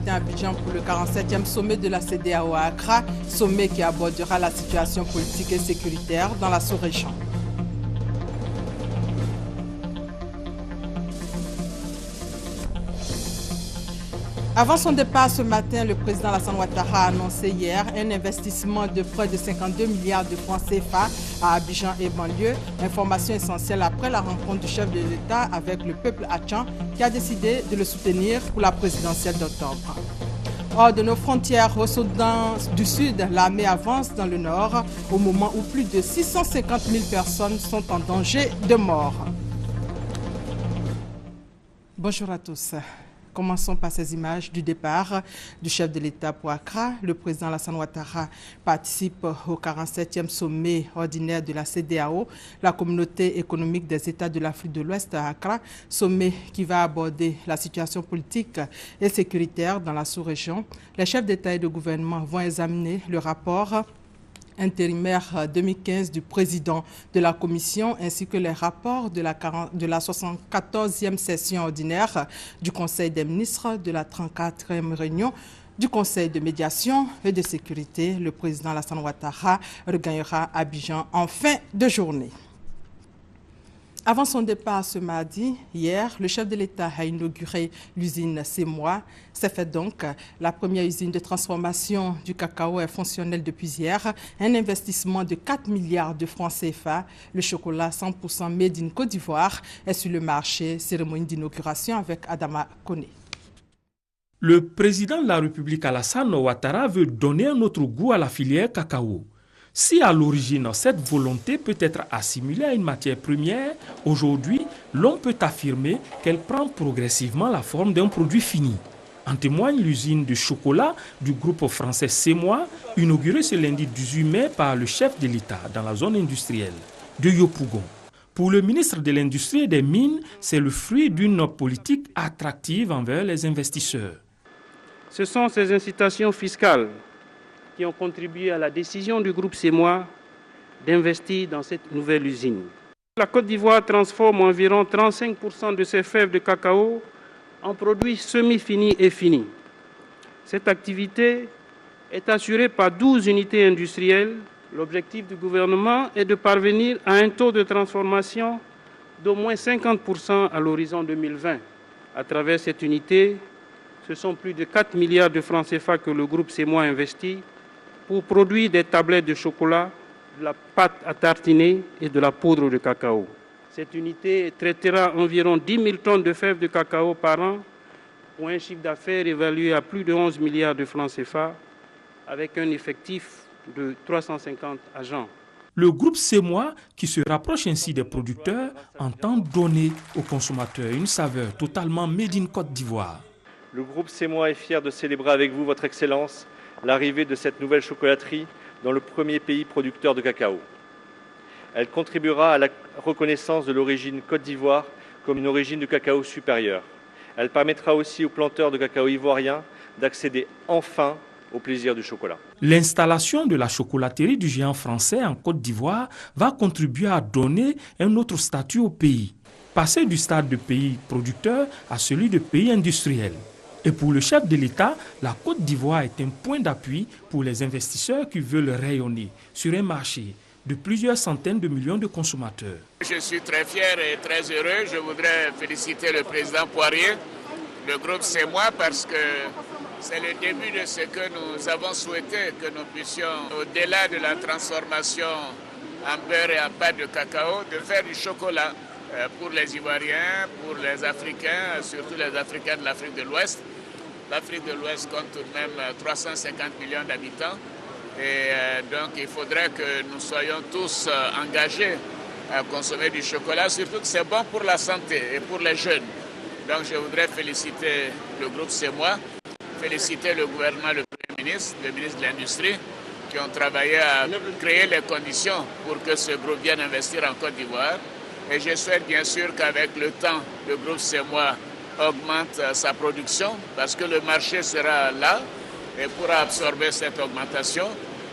matin à Abidjan pour le 47e sommet de la CEDEAO à Accra, sommet qui abordera la situation politique et sécuritaire dans la sous-région. Avant son départ ce matin, le président Alassane Ouattara a annoncé hier un investissement de près de 52 milliards de francs CFA à Abidjan et banlieue. Information essentielle après la rencontre du chef de l'État avec le peuple hatchan qui a décidé de le soutenir pour la présidentielle d'octobre. Hors de nos frontières, au Soudan du Sud, l'armée avance dans le nord au moment où plus de 650 000 personnes sont en danger de mort. Bonjour à tous. Commençons par ces images du départ du chef de l'État pour Accra. Le président Alassane Ouattara participe au 47e sommet ordinaire de la CEDEAO, la communauté économique des États de l'Afrique de l'Ouest à Accra, sommet qui va aborder la situation politique et sécuritaire dans la sous-région. Les chefs d'État et de gouvernement vont examiner le rapport intérimaire 2015 du président de la Commission ainsi que les rapports de la 74e session ordinaire du Conseil des ministres de la 34e réunion du Conseil de médiation et de sécurité. Le président Alassane Ouattara regagnera Abidjan en fin de journée. Avant son départ ce mardi, hier, le chef de l'État a inauguré l'usine CEMOA. C'est fait donc. La première usine de transformation du cacao est fonctionnelle depuis hier. Un investissement de 4 milliards de francs CFA. Le chocolat 100% made in Côte d'Ivoire est sur le marché. Cérémonie d'inauguration avec Adama Koné. Le président de la République Alassane Ouattara veut donner un autre goût à la filière cacao. Si à l'origine, cette volonté peut être assimilée à une matière première, aujourd'hui, l'on peut affirmer qu'elle prend progressivement la forme d'un produit fini. En témoigne l'usine de chocolat du groupe français CEMOA, inaugurée ce lundi 18 mai par le chef de l'État dans la zone industrielle de Yopougon. Pour le ministre de l'Industrie et des Mines, c'est le fruit d'une politique attractive envers les investisseurs. Ce sont ces incitations fiscales qui ont contribué à la décision du groupe CEMOA d'investir dans cette nouvelle usine. La Côte d'Ivoire transforme environ 35% de ses fèves de cacao en produits semi-finis et finis. Cette activité est assurée par 12 unités industrielles. L'objectif du gouvernement est de parvenir à un taux de transformation d'au moins 50% à l'horizon 2020. À travers cette unité, ce sont plus de 4 milliards de francs CFA que le groupe CEMOA investit pour produire des tablettes de chocolat, de la pâte à tartiner et de la poudre de cacao. Cette unité traitera environ 10 000 tonnes de fèves de cacao par an pour un chiffre d'affaires évalué à plus de 11 milliards de francs CFA avec un effectif de 350 agents. Le groupe CEMOA, qui se rapproche ainsi des producteurs, entend donner aux consommateurs une saveur totalement made in Côte d'Ivoire. Le groupe CEMOA est fier de célébrer avec vous, votre Excellence, l'arrivée de cette nouvelle chocolaterie dans le premier pays producteur de cacao. Elle contribuera à la reconnaissance de l'origine Côte d'Ivoire comme une origine de cacao supérieure. Elle permettra aussi aux planteurs de cacao ivoiriens d'accéder enfin au plaisir du chocolat. L'installation de la chocolaterie du géant français en Côte d'Ivoire va contribuer à donner un autre statut au pays, passer du stade de pays producteur à celui de pays industriel. Et pour le chef de l'État, la Côte d'Ivoire est un point d'appui pour les investisseurs qui veulent rayonner sur un marché de plusieurs centaines de millions de consommateurs. Je suis très fier et très heureux. Je voudrais féliciter le président Poirier, le groupe CEMOA, parce que c'est le début de ce que nous avons souhaité, que nous puissions, au-delà de la transformation en beurre et en pâte de cacao, de faire du chocolat pour les Ivoiriens, pour les Africains, surtout les Africains de l'Afrique de l'Ouest. L'Afrique de l'Ouest compte tout de même 350 millions d'habitants et donc il faudrait que nous soyons tous engagés à consommer du chocolat, surtout que c'est bon pour la santé et pour les jeunes. Donc je voudrais féliciter le groupe CEMOA, féliciter le gouvernement, le Premier ministre, le ministre de l'Industrie, qui ont travaillé à créer les conditions pour que ce groupe vienne investir en Côte d'Ivoire. Et je souhaite bien sûr qu'avec le temps, le groupe CEMOA augmente sa production parce que le marché sera là et pourra absorber cette augmentation.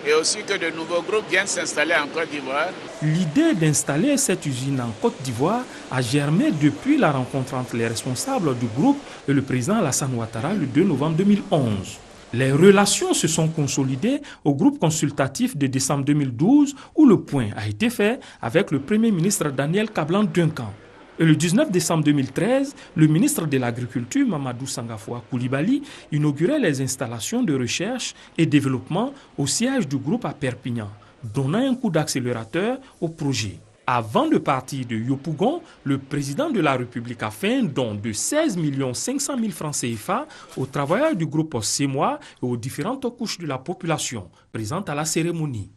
et aussi que de nouveaux groupes viennent s'installer en Côte d'Ivoire. L'idée d'installer cette usine en Côte d'Ivoire a germé depuis la rencontre entre les responsables du groupe et le président Alassane Ouattara le 2 novembre 2011. Les relations se sont consolidées au groupe consultatif de décembre 2012 où le point a été fait avec le Premier ministre Daniel Kablan-Duncan. Et le 19 décembre 2013, le ministre de l'Agriculture, Mamadou Sangafoua Koulibaly, inaugurait les installations de recherche et développement au siège du groupe à Perpignan, donnant un coup d'accélérateur au projet. Avant de partir de Yopougon, le président de la République a fait un don de 16 500 000 francs CFA aux travailleurs du groupe CEMOA et aux différentes couches de la population présentes à la cérémonie.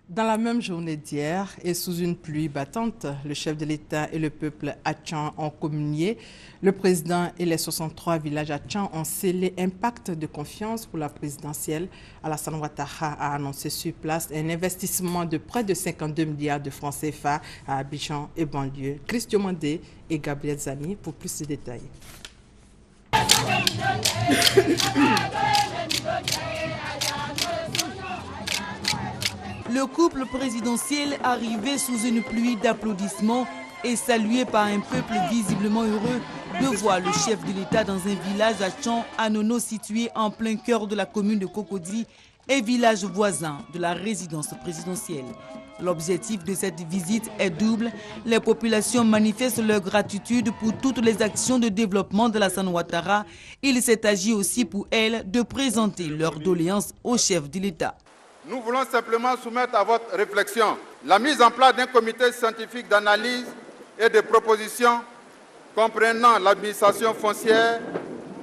Dans la même journée d'hier et sous une pluie battante, le chef de l'État et le peuple Atchan ont communié. Le président et les 63 villages Atchan ont scellé un pacte de confiance pour la présidentielle. Alassane Ouattara a annoncé sur place un investissement de près de 52 milliards de francs CFA à Abidjan et banlieue. Christian Mandé et Gabriel Zani pour plus de détails. Le couple présidentiel arrivé sous une pluie d'applaudissements et salué par un peuple visiblement heureux de voir le chef de l'État dans un village à Tchan, à Nono, situé en plein cœur de la commune de Cocody et village voisin de la résidence présidentielle. L'objectif de cette visite est double. Les populations manifestent leur gratitude pour toutes les actions de développement de Alassane Ouattara. Il s'est agi aussi pour elles de présenter leurs doléances au chef de l'État. Nous voulons simplement soumettre à votre réflexion la mise en place d'un comité scientifique d'analyse et de propositions comprenant l'administration foncière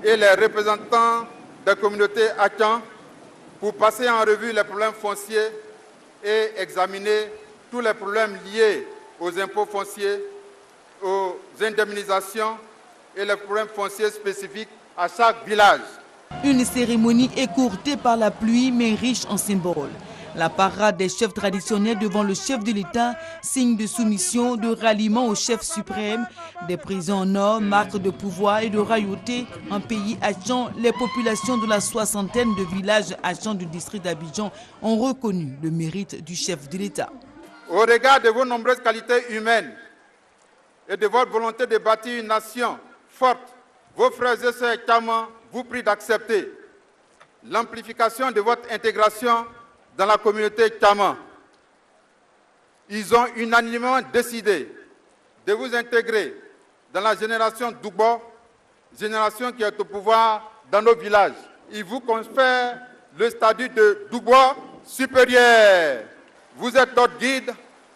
et les représentants des communautés Atchan pour passer en revue les problèmes fonciers et examiner tous les problèmes liés aux impôts fonciers, aux indemnisations et les problèmes fonciers spécifiques à chaque village. Une cérémonie écourtée par la pluie mais riche en symboles. La parade des chefs traditionnels devant le chef de l'État, signe de soumission, de ralliement au chef suprême, des prisons en or, marque de pouvoir et de royauté. En pays Atchan, les populations de la soixantaine de villages Atchan du district d'Abidjan ont reconnu le mérite du chef de l'État. Au regard de vos nombreuses qualités humaines et de votre volonté de bâtir une nation forte, vos frères et sœurs Tchaman vous prient d'accepter l'amplification de votre intégration dans la communauté Tchaman. Ils ont unanimement décidé de vous intégrer dans la génération Doubo, génération qui est au pouvoir dans nos villages. Ils vous confèrent le statut de Doubo supérieur. Vous êtes notre guide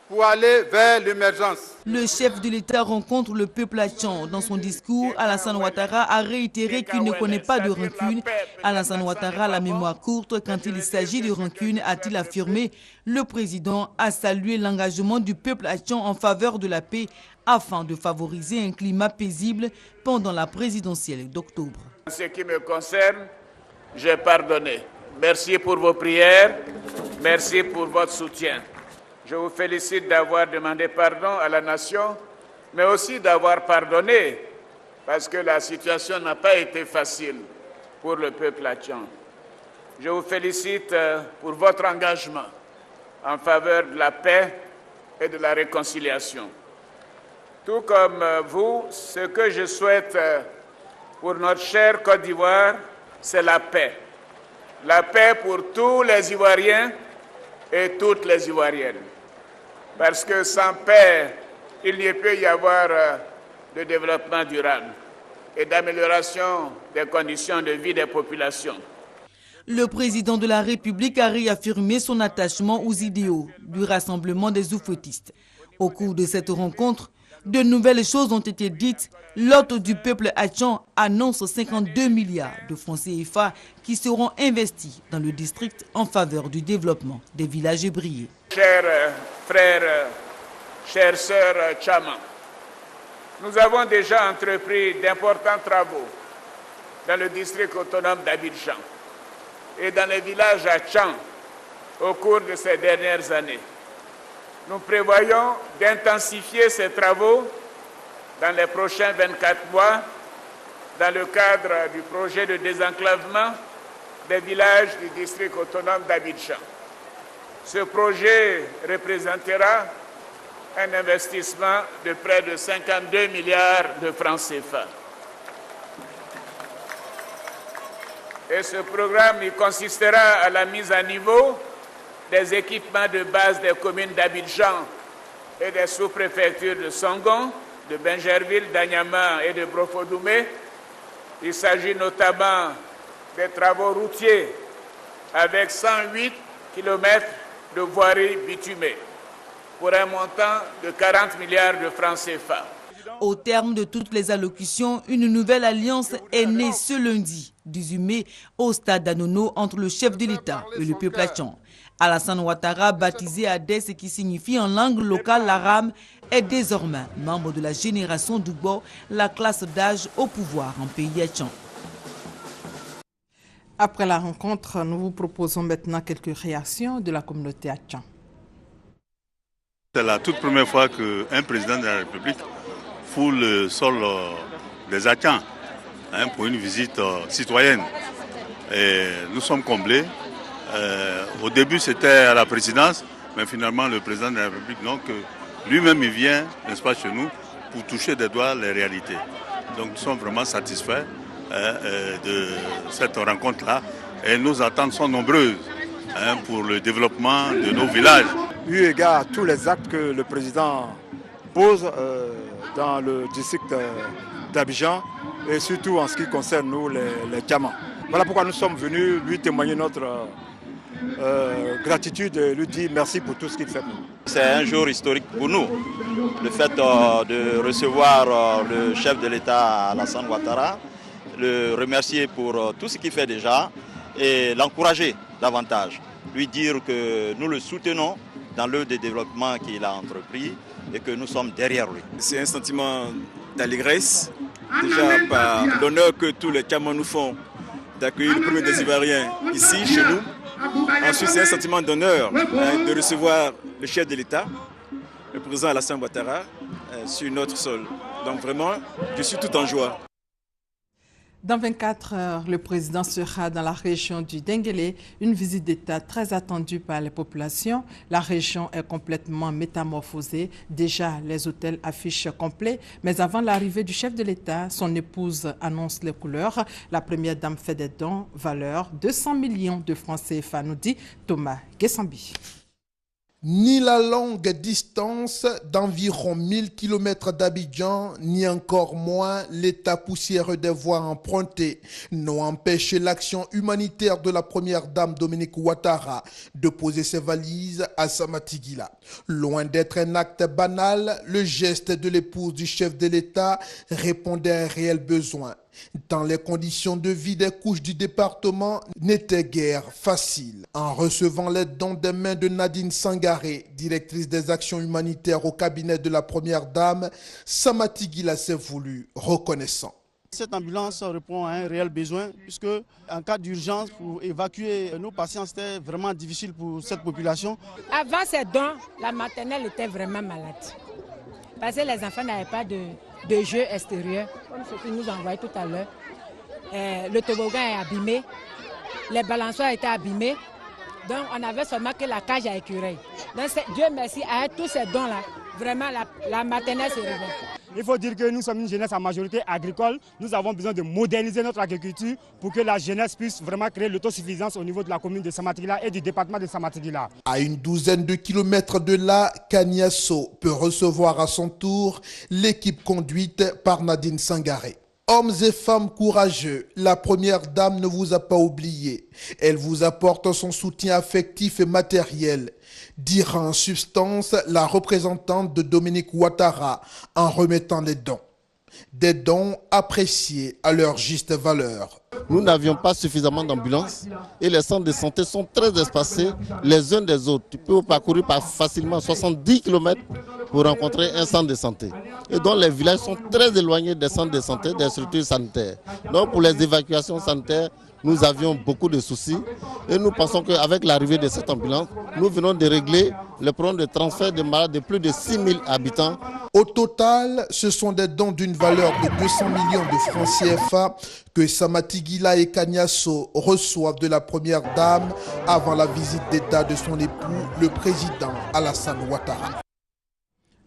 pour aller vers l'émergence. Le chef de l'État rencontre le peuple Atchan. Dans son discours, Alassane Ouattara a réitéré qu'il ne connaît pas de rancune. Alassane Ouattara a la mémoire courte. Quand il s'agit de rancune, a-t-il affirmé, le président a salué l'engagement du peuple Atchan en faveur de la paix afin de favoriser un climat paisible pendant la présidentielle d'octobre. En ce qui me concerne, j'ai pardonné. Merci pour vos prières, merci pour votre soutien. Je vous félicite d'avoir demandé pardon à la nation, mais aussi d'avoir pardonné, parce que la situation n'a pas été facile pour le peuple Atchan. Je vous félicite pour votre engagement en faveur de la paix et de la réconciliation. Tout comme vous, ce que je souhaite pour notre chère Côte d'Ivoire, c'est la paix. La paix pour tous les Ivoiriens et toutes les Ivoiriennes. Parce que sans paix, il ne peut y avoir de développement durable et d'amélioration des conditions de vie des populations. Le président de la République a réaffirmé son attachement aux idéaux du rassemblement des oufouettistes. Au cours de cette rencontre, de nouvelles choses ont été dites. L'hôte du peuple Atchan annonce 52 milliards de francs CFA qui seront investis dans le district en faveur du développement des villages ébriés. Chers frères, chères sœurs Tchaman, nous avons déjà entrepris d'importants travaux dans le district autonome d'Abidjan et dans les villages Atchan au cours de ces dernières années. Nous prévoyons d'intensifier ces travaux dans les prochains 24 mois dans le cadre du projet de désenclavement des villages du district autonome d'Abidjan. Ce projet représentera un investissement de près de 52 milliards de francs CFA. Et ce programme il consistera à la mise à niveau des équipements de base des communes d'Abidjan et des sous-préfectures de Sangon, de Bingerville, d'Anyama et de Brofodoumé. Il s'agit notamment des travaux routiers avec 108 km de voirie bitumée pour un montant de 40 milliards de francs CFA. Au terme de toutes les allocutions, une nouvelle alliance est née ce lundi, 18 mai, au stade d'Anono entre le chef de l'État et le peuple hachant. Alassane Ouattara, baptisé Adès, qui signifie en langue locale l'arabe, est désormais membre de la génération d'Oubo, la classe d'âge au pouvoir en pays hachant. Après la rencontre, nous vous proposons maintenant quelques réactions de la communauté hachant. C'est la toute première fois qu'un président de la République foule le sol des Hachans pour une visite citoyenne. Et nous sommes comblés. Au début, c'était à la présidence, mais finalement, le président de la République, donc, lui-même, il vient, n'est-ce pas, chez nous, pour toucher des doigts les réalités. Donc, nous sommes vraiment satisfaits de cette rencontre-là. Et nos attentes sont nombreuses pour le développement de nos villages. Eu égard à tous les actes que le président pose dans le district d'Abidjan et surtout en ce qui concerne nous, les diamants. Voilà pourquoi nous sommes venus lui témoigner notre gratitude et lui dire merci pour tout ce qu'il fait pour nous. C'est un jour historique pour nous. Le fait de recevoir le chef de l'État, Alassane Ouattara, le remercier pour tout ce qu'il fait déjà et l'encourager davantage. Lui dire que nous le soutenons dans l'œuvre de développement qu'il a entrepris et que nous sommes derrière lui. C'est un sentiment d'allégresse, déjà par l'honneur que tous les Camerounais nous font d'accueillir le premier des Ivoiriens ici, chez nous. Ensuite, c'est un sentiment d'honneur de recevoir le chef de l'État, le président Alassane Ouattara, sur notre sol. Donc vraiment, je suis tout en joie. Dans 24 heures, le président sera dans la région du Denguélé, une visite d'État très attendue par les populations. La région est complètement métamorphosée. Déjà, les hôtels affichent complets. Mais avant l'arrivée du chef de l'État, son épouse annonce les couleurs. La première dame fait des dons, valeur 200 millions de francs CFA, nous dit Thomas Gessambi. Ni la longue distance d'environ 1000 km d'Abidjan, ni encore moins l'état poussiéreux des voies empruntées n'ont empêché l'action humanitaire de la première dame Dominique Ouattara de poser ses valises à Samatigila. Loin d'être un acte banal, le geste de l'épouse du chef de l'État répondait à un réel besoin. Dans les conditions de vie des couches du département n'était guère facile. En recevant les dons des mains de Nadine Sangaré, directrice des actions humanitaires au cabinet de la première dame, Samatigila s'est voulu reconnaissant. Cette ambulance répond à un réel besoin puisque en cas d'urgence pour évacuer nos patients, c'était vraiment difficile pour cette population. Avant ces dons, la maternelle était vraiment malade parce que les enfants n'avaient pas de jeux extérieurs, comme ce qu'ils nous envoyaient tout à l'heure. Le toboggan est abîmé, les balançoires étaient abîmés, donc on avait seulement que la cage à écureuil. Donc Dieu merci, avec tous ces dons-là, vraiment la maternelle se réveille. Il faut dire que nous sommes une jeunesse à majorité agricole. Nous avons besoin de moderniser notre agriculture pour que la jeunesse puisse vraiment créer l'autosuffisance au niveau de la commune de Samatigila et du département de Samatigila. À une douzaine de kilomètres de là, Kaniasso peut recevoir à son tour l'équipe conduite par Nadine Sangaré. Hommes et femmes courageux, la première dame ne vous a pas oublié. Elle vous apporte son soutien affectif et matériel, dira en substance la représentante de Dominique Ouattara en remettant les dons. Des dons appréciés à leur juste valeur. Nous n'avions pas suffisamment d'ambulances et les centres de santé sont très espacés les uns des autres. Tu peux parcourir facilement 70 km pour rencontrer un centre de santé. Et donc les villages sont très éloignés des centres de santé, des structures sanitaires. Donc pour les évacuations sanitaires, nous avions beaucoup de soucis et nous pensons qu'avec l'arrivée de cette ambulance, nous venons de régler le problème de transfert de malades de plus de 6 000 habitants. Au total, ce sont des dons d'une valeur de 200 millions de francs CFA que Samati Gila et Kaniasso reçoivent de la première dame avant la visite d'État de son époux, le président Alassane Ouattara.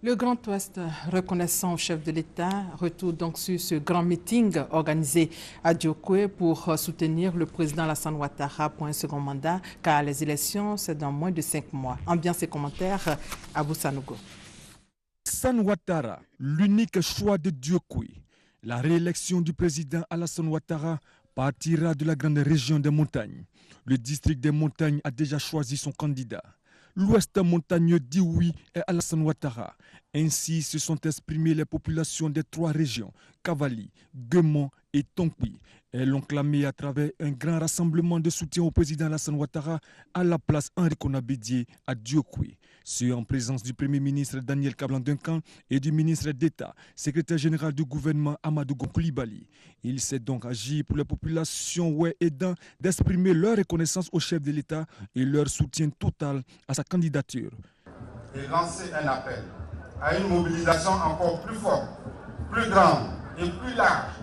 Le Grand Ouest reconnaissant au chef de l'État retourne donc sur ce grand meeting organisé à Diokwe pour soutenir le président Alassane Ouattara pour un second mandat, car les élections, c'est dans moins de 5 mois. Ambiance et commentaires, Abou Sanogo. Alassane Ouattara, l'unique choix de Diokwe. La réélection du président Alassane Ouattara partira de la grande région des montagnes. Le district des montagnes a déjà choisi son candidat. L'Ouest montagneux dit oui à Alassane Ouattara. Ainsi se sont exprimées les populations des 3 régions, Kavali, Guemon et Tonkwi. Elles l'ont clamé à travers un grand rassemblement de soutien au président Alassane Ouattara à la place Henri Konabédié à Diokwe. C'est en présence du Premier ministre Daniel Kablan-Duncan et du ministre d'État, secrétaire général du gouvernement Amadou Gon Coulibaly. Il s'est donc agi pour les populations aidant d'exprimer leur reconnaissance au chef de l'État et leur soutien total à sa candidature. Et lancer un appel à une mobilisation encore plus forte, plus grande et plus large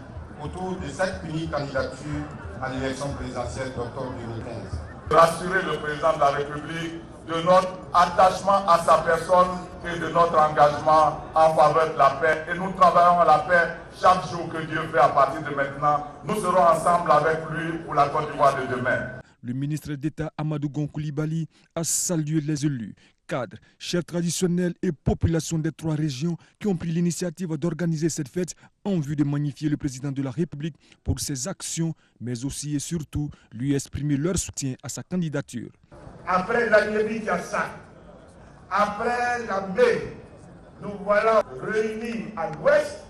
autour de cette unique candidature à l'élection présidentielle d'octobre 2015. Rassurer le président de la République de notre attachement à sa personne et de notre engagement en faveur de la paix. Et nous travaillons à la paix chaque jour que Dieu fait à partir de maintenant. Nous serons ensemble avec lui pour la Côte d'Ivoire de demain. Le ministre d'État Amadou Gon Coulibaly a salué les élus, cadres, chefs traditionnels et populations des 3 régions qui ont pris l'initiative d'organiser cette fête en vue de magnifier le président de la République pour ses actions, mais aussi et surtout lui exprimer leur soutien à sa candidature. Après la Kiassa, après la mai, nous voilà réunis à l'ouest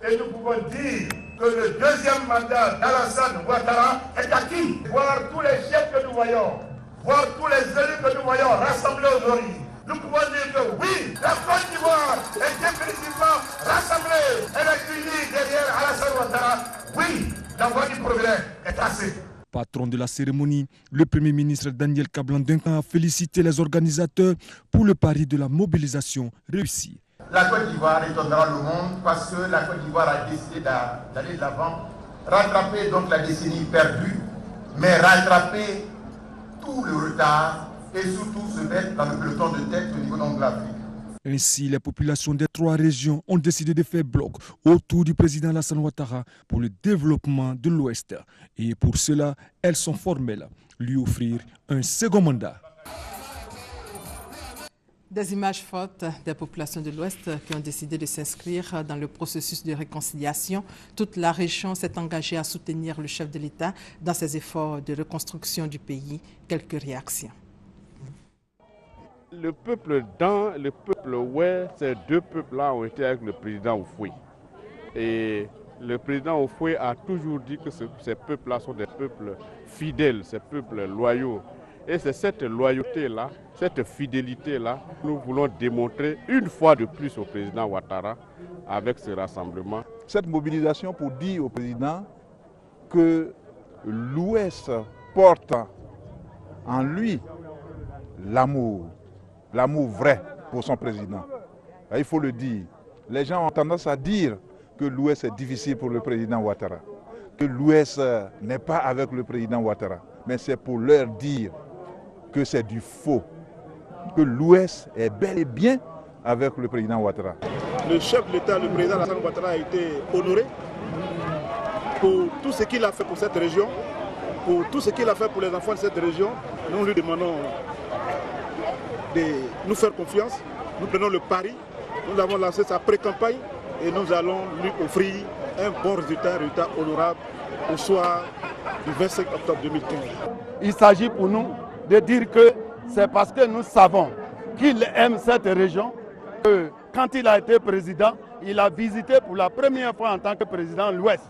et nous pouvons dire que le deuxième mandat d'Alassane Ouattara est acquis. Voir tous les chefs que nous voyons, voir tous les élus que nous voyons rassemblés aujourd'hui, nous pouvons dire que oui, la Côte d'Ivoire est définitivement rassemblée. Elle est unie derrière Alassane Ouattara. Oui, la voie du progrès est tracée. Patron de la cérémonie, le Premier ministre Daniel Kablan-Duncan a félicité les organisateurs pour le pari de la mobilisation réussie. La Côte d'Ivoire étonnera le monde parce que la Côte d'Ivoire a décidé d'aller de l'avant, rattraper donc la décennie perdue, mais rattraper tout le retard et surtout se mettre dans le peloton de tête au niveau de l'Afrique. Ainsi, les populations des 3 régions ont décidé de faire bloc autour du président Alassane Ouattara pour le développement de l'Ouest. Et pour cela, elles sont formelles, lui offrir un second mandat. Des images fortes des populations de l'Ouest qui ont décidé de s'inscrire dans le processus de réconciliation. Toute la région s'est engagée à soutenir le chef de l'État dans ses efforts de reconstruction du pays. Quelques réactions. Le peuple dans, le peuple ouest, ces 2 peuples-là ont été avec le président Oufoué. Et le président Oufoué a toujours dit que ces peuples-là sont des peuples fidèles, ces peuples loyaux. Et c'est cette loyauté-là, cette fidélité-là que nous voulons démontrer une fois de plus au président Ouattara avec ce rassemblement. Cette mobilisation pour dire au président que l'Ouest porte en lui l'amour vrai pour son président. Il faut le dire. Les gens ont tendance à dire que l'Ouest est difficile pour le président Ouattara, que l'Ouest n'est pas avec le président Ouattara. Mais c'est pour leur dire que c'est du faux, que l'Ouest est bel et bien avec le président Ouattara. Le chef de l'État, le président Alassane Ouattara, a été honoré pour tout ce qu'il a fait pour cette région, pour tout ce qu'il a fait pour les enfants de cette région. Nous lui demandons de nous faire confiance. Nous prenons le pari. Nous avons lancé sa pré-campagne et nous allons lui offrir un bon résultat, un résultat honorable au soir du 25 octobre 2015. Il s'agit pour nous de dire que c'est parce que nous savons qu'il aime cette région que quand il a été président, il a visité pour la première fois en tant que président l'Ouest.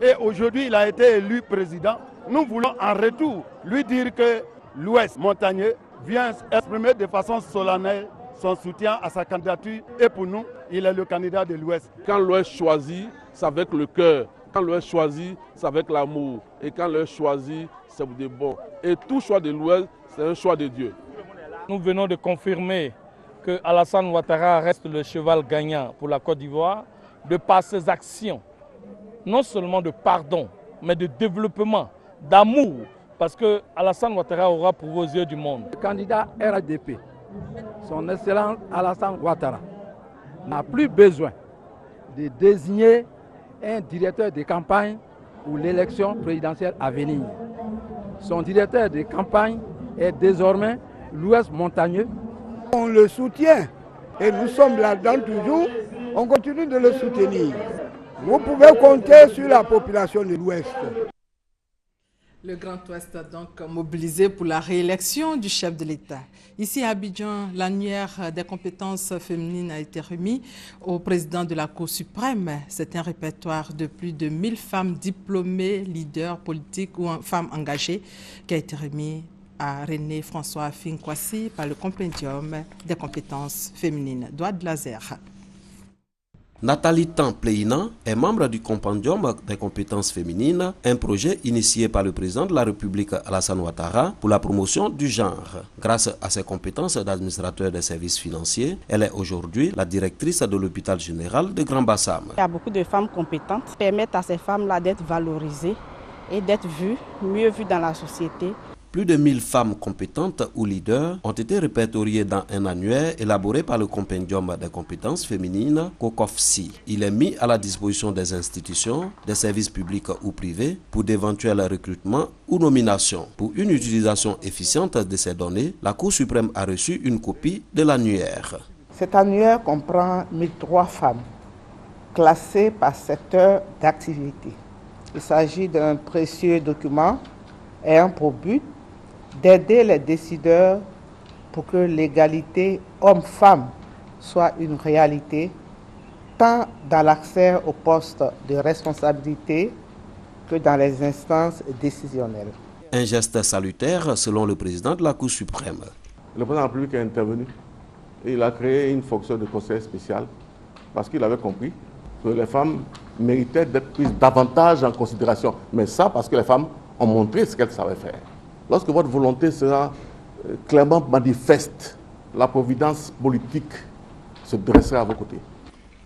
Et aujourd'hui, il a été élu président. Nous voulons en retour lui dire que l'Ouest montagneux vient exprimer de façon solennelle son soutien à sa candidature. Et pour nous, il est le candidat de l'Ouest. Quand l'Ouest choisit, c'est avec le cœur. Quand l'Ouest choisit, c'est avec l'amour. Et quand l'Ouest choisit, c'est pour de bon. Et tout choix de l'Ouest, c'est un choix de Dieu. Nous venons de confirmer que Alassane Ouattara reste le cheval gagnant pour la Côte d'Ivoire de par ses actions, non seulement de pardon, mais de développement, d'amour, parce que Alassane Ouattara aura pour aux yeux du monde. Le candidat RHDP, son Excellence Alassane Ouattara, n'a plus besoin de désigner un directeur de campagne pour l'élection présidentielle à venir. Son directeur de campagne est désormais l'Ouest montagneux. On le soutient et nous sommes là-dedans toujours. On continue de le soutenir. Vous pouvez compter sur la population de l'Ouest. Le Grand Ouest a donc mobilisé pour la réélection du chef de l'État. Ici à Abidjan, l'annuaire des compétences féminines a été remis au président de la Cour suprême. C'est un répertoire de plus de 1000 femmes diplômées, leaders politiques ou femmes engagées qui a été remis à René François Finkwasi par le compendium des compétences féminines. Douad Lazer. Nathalie Templeina est membre du compendium des compétences féminines, un projet initié par le président de la République Alassane Ouattara pour la promotion du genre. Grâce à ses compétences d'administrateur des services financiers, elle est aujourd'hui la directrice de l'hôpital général de Grand Bassam. Il y a beaucoup de femmes compétentes qui permettent à ces femmes-là d'être valorisées et d'être vues, mieux vues dans la société. Plus de 1000 femmes compétentes ou leaders ont été répertoriées dans un annuaire élaboré par le compendium des compétences féminines COCOFSI. Il est mis à la disposition des institutions, des services publics ou privés pour d'éventuels recrutements ou nominations. Pour une utilisation efficiente de ces données, la Cour suprême a reçu une copie de l'annuaire. Cet annuaire comprend 1003 femmes classées par secteur d'activité. Il s'agit d'un précieux document ayant pour but d'aider les décideurs pour que l'égalité homme-femme soit une réalité, tant dans l'accès aux postes de responsabilité que dans les instances décisionnelles. Un geste salutaire selon le président de la Cour suprême. Le président de la République est intervenu et il a créé une fonction de conseil spécial parce qu'il avait compris que les femmes méritaient d'être prises davantage en considération. Mais ça parce que les femmes ont montré ce qu'elles savaient faire. Lorsque votre volonté sera clairement manifeste, la providence politique se dressera à vos côtés.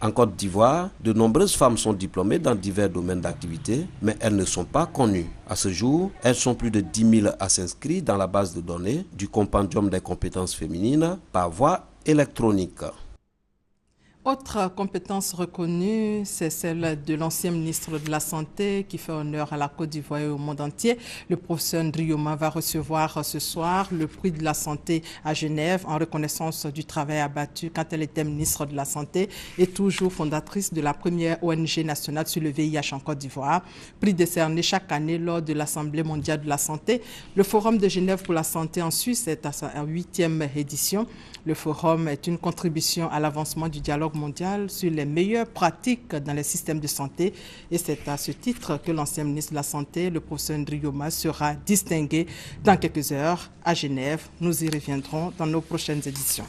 En Côte d'Ivoire, de nombreuses femmes sont diplômées dans divers domaines d'activité, mais elles ne sont pas connues. À ce jour, elles sont plus de 10 000 à s'inscrire dans la base de données du compendium des compétences féminines par voie électronique. Autre compétence reconnue, c'est celle de l'ancien ministre de la Santé qui fait honneur à la Côte d'Ivoire et au monde entier. Le professeur Ndrioma va recevoir ce soir le prix de la santé à Genève en reconnaissance du travail abattu quand elle était ministre de la Santé et toujours fondatrice de la première ONG nationale sur le VIH en Côte d'Ivoire. Prix décerné chaque année lors de l'Assemblée mondiale de la santé. Le Forum de Genève pour la santé en Suisse est à sa 8e édition. Le forum est une contribution à l'avancement du dialogue mondial sur les meilleures pratiques dans les systèmes de santé. Et c'est à ce titre que l'ancien ministre de la Santé, le professeur Ndrioma, sera distingué dans quelques heures à Genève. Nous y reviendrons dans nos prochaines éditions.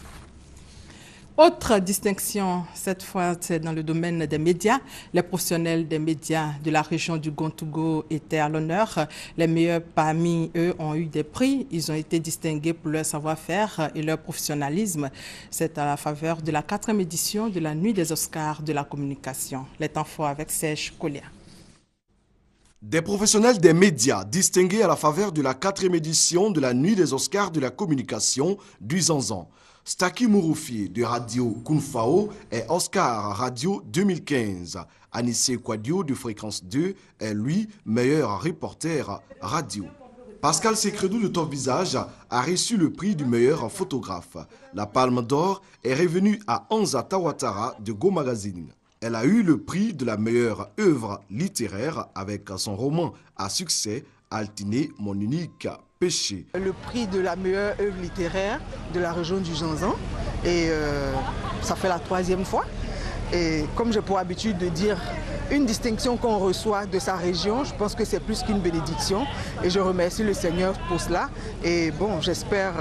Autre distinction, cette fois c'est dans le domaine des médias. Les professionnels des médias de la région du Gontougo étaient à l'honneur. Les meilleurs parmi eux ont eu des prix. Ils ont été distingués pour leur savoir-faire et leur professionnalisme. C'est à la faveur de la 4e édition de la Nuit des Oscars de la communication. Les temps forts avec Serge Collia. Des professionnels des médias distingués à la faveur de la 4e édition de la Nuit des Oscars de la communication du Zanzan. Staki Mouroufi de Radio Kunfao est Oscar Radio 2015. Anissé Kwadio de Fréquence 2 est lui meilleur reporter radio. Pascal Secredou de Top Visage a reçu le prix du meilleur photographe. La Palme d'Or est revenue à Anza Tawatara de Go Magazine. Elle a eu le prix de la meilleure œuvre littéraire avec son roman à succès Altiné, mon unique péché. Le prix de la meilleure œuvre littéraire de la région du Zanzan. Et ça fait la 3e fois. Et comme j'ai pour habitude de dire une distinction qu'on reçoit de sa région. Je pense que c'est plus qu'une bénédiction et je remercie le Seigneur pour cela. Et bon, j'espère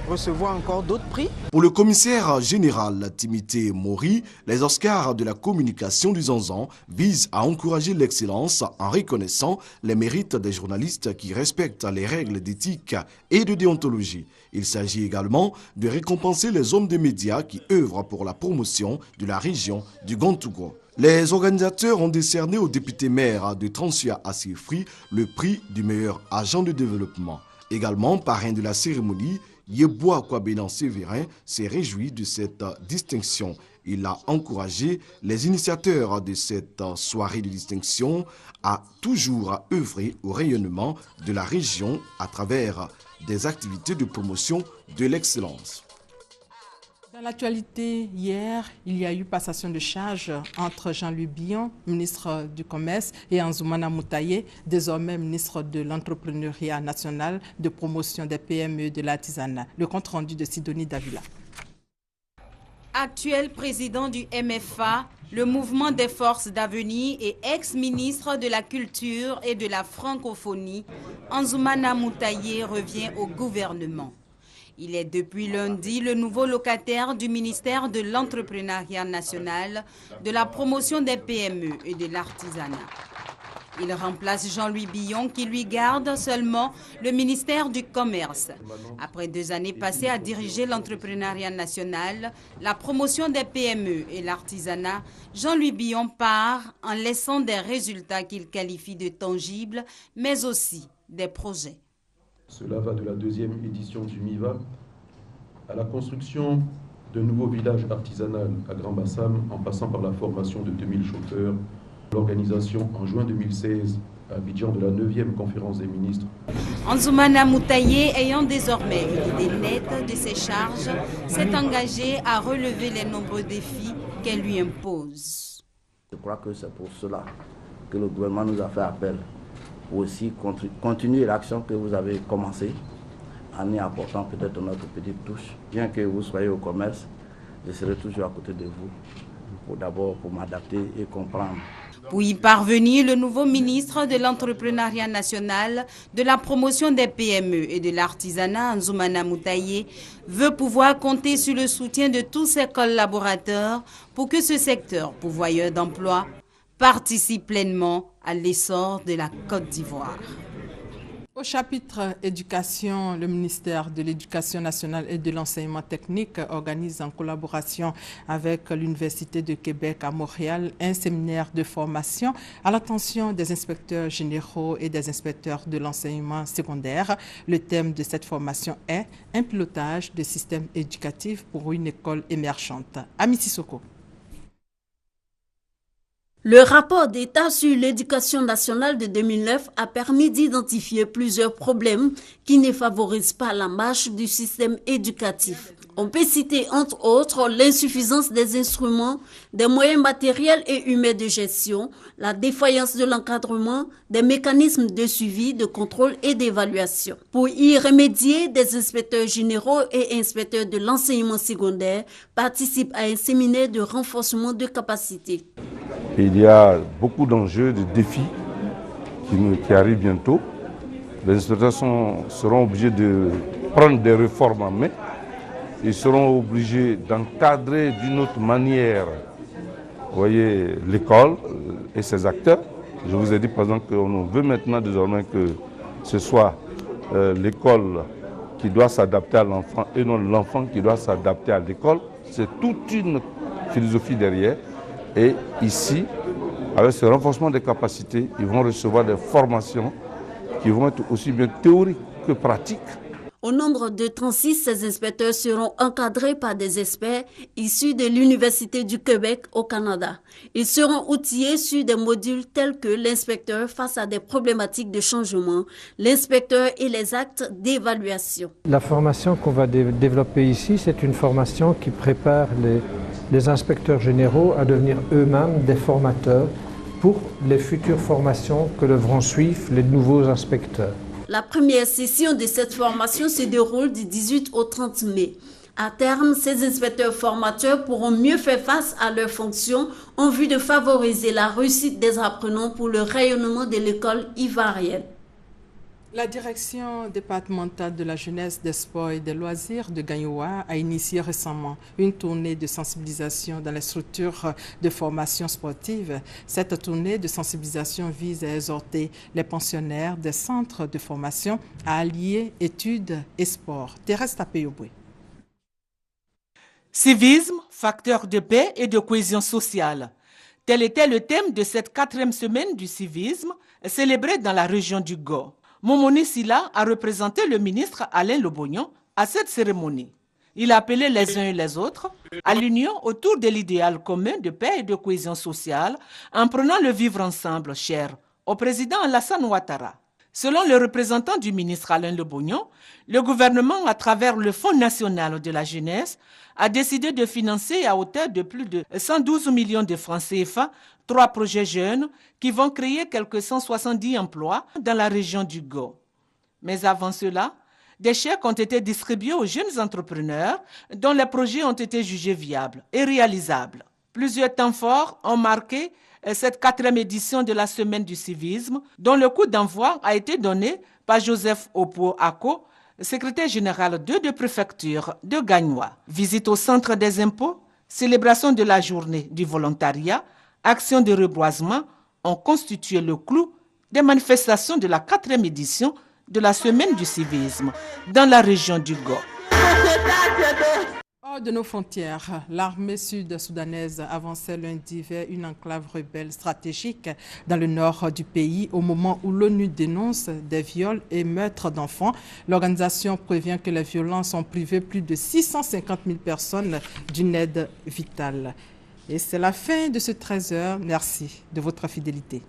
recevoir encore d'autres prix. Pour le commissaire général Timothée Mori, les Oscars de la communication du Zanzan visent à encourager l'excellence en reconnaissant les mérites des journalistes qui respectent les règles d'éthique et de déontologie. Il s'agit également de récompenser les hommes des médias qui œuvrent pour la promotion de la région du Gontougo. Les organisateurs ont décerné au député maire de Transia Assifri le prix du meilleur agent de développement. Également, parrain de la cérémonie, Yeboah Kwabenan Sévérin s'est réjoui de cette distinction. Il a encouragé les initiateurs de cette soirée de distinction à toujours œuvrer au rayonnement de la région à travers des activités de promotion de l'excellence. Dans l'actualité, hier, il y a eu passation de charges entre Jean-Louis Billon, ministre du Commerce, et Anzoumana Moutaye, désormais ministre de l'Entrepreneuriat national, de promotion des PME de l'artisanat. Le compte rendu de Sidonie Davila. Actuel président du MFA, le mouvement des forces d'avenir et ex-ministre de la Culture et de la Francophonie, Anzoumana Moutaye revient au gouvernement. Il est depuis lundi le nouveau locataire du ministère de l'Entrepreneuriat national, de la promotion des PME et de l'artisanat. Il remplace Jean-Louis Billon qui lui garde seulement le ministère du Commerce. Après 2 années passées à diriger l'entrepreneuriat national, la promotion des PME et l'artisanat, Jean-Louis Billon part en laissant des résultats qu'il qualifie de tangibles, mais aussi des projets. Cela va de la 2e édition du MIVA à la construction de nouveaux villages artisanaux à Grand Bassam, en passant par la formation de 2000 chauffeurs, l'organisation en juin 2016 à Abidjan de la 9e conférence des ministres. Anzoumana Moutaye, ayant désormais une idée nette de ses charges, s'est engagé à relever les nombreux défis qu'elle lui impose. Je crois que c'est pour cela que le gouvernement nous a fait appel. Aussi continuer l'action que vous avez commencée en y apportant peut-être notre petite touche. Bien que vous soyez au commerce, je serai toujours à côté de vous d'abord pour m'adapter et comprendre. Pour y parvenir, le nouveau ministre de l'Entrepreneuriat national, de la promotion des PME et de l'artisanat, Anzoumana Moutaye, veut pouvoir compter sur le soutien de tous ses collaborateurs pour que ce secteur pourvoyeur d'emplois participe pleinement à l'essor de la Côte d'Ivoire. Au chapitre éducation, le ministère de l'Éducation nationale et de l'enseignement technique organise en collaboration avec l'Université de Québec à Montréal un séminaire de formation à l'attention des inspecteurs généraux et des inspecteurs de l'enseignement secondaire. Le thème de cette formation est un pilotage de système éducatif pour une école émergente. Ami Sissoko. Le rapport d'État sur l'éducation nationale de 2009 a permis d'identifier plusieurs problèmes qui ne favorisent pas la marche du système éducatif. On peut citer entre autres l'insuffisance des instruments, des moyens matériels et humains de gestion, la défaillance de l'encadrement, des mécanismes de suivi, de contrôle et d'évaluation. Pour y remédier, des inspecteurs généraux et inspecteurs de l'enseignement secondaire participent à un séminaire de renforcement de capacités. Il y a beaucoup d'enjeux, de défis qui arrivent bientôt. Les inspecteurs seront obligés de prendre des réformes en main. Ils seront obligés d'encadrer d'une autre manière, vous voyez, l'école et ses acteurs. Je vous ai dit par exemple qu'on veut maintenant désormais que ce soit l'école qui doit s'adapter à l'enfant et non l'enfant qui doit s'adapter à l'école. C'est toute une philosophie derrière. Et ici, avec ce renforcement des capacités, ils vont recevoir des formations qui vont être aussi bien théoriques que pratiques. Au nombre de 36, ces inspecteurs seront encadrés par des experts issus de l'Université du Québec au Canada. Ils seront outillés sur des modules tels que l'inspecteur face à des problématiques de changement, l'inspecteur et les actes d'évaluation. La formation qu'on va développer ici, c'est une formation qui prépare les inspecteurs généraux à devenir eux-mêmes des formateurs pour les futures formations que devront suivre les nouveaux inspecteurs. La première session de cette formation se déroule du 18 au 30 mai. À terme, ces inspecteurs formateurs pourront mieux faire face à leurs fonctions en vue de favoriser la réussite des apprenants pour le rayonnement de l'école ivoirienne. La direction départementale de la jeunesse, des sports et des loisirs de Gagnoa a initié récemment une tournée de sensibilisation dans les structures de formation sportive. Cette tournée de sensibilisation vise à exhorter les pensionnaires des centres de formation à allier études et sport. Thérèse Tapeyoboué. Civisme, facteur de paix et de cohésion sociale. Tel était le thème de cette 4e semaine du civisme célébrée dans la région du Go. Momoni Sila a représenté le ministre Alain Lobognon à cette cérémonie. Il a appelé les uns et les autres à l'union autour de l'idéal commun de paix et de cohésion sociale en prenant le vivre ensemble cher au président Alassane Ouattara. Selon le représentant du ministre Alain Lobognon, le gouvernement, à travers le Fonds national de la jeunesse, a décidé de financer à hauteur de plus de 112 millions de francs CFA 3 projets jeunes qui vont créer quelques 170 emplois dans la région du Go. Mais avant cela, des chèques ont été distribués aux jeunes entrepreneurs dont les projets ont été jugés viables et réalisables. Plusieurs temps forts ont marqué cette 4e édition de la Semaine du civisme, dont le coup d'envoi a été donné par Joseph Opo Ako, secrétaire général de préfecture de Gagnoa. Visite au centre des impôts, célébration de la journée du volontariat, action de reboisement ont constitué le clou des manifestations de la 4e édition de la Semaine du civisme dans la région du Go. Hors de nos frontières, l'armée sud-soudanaise avançait lundi vers une enclave rebelle stratégique dans le nord du pays au moment où l'ONU dénonce des viols et meurtres d'enfants. L'organisation prévient que les violences ont privé plus de 650 000 personnes d'une aide vitale. Et c'est la fin de ce 13h. Merci de votre fidélité.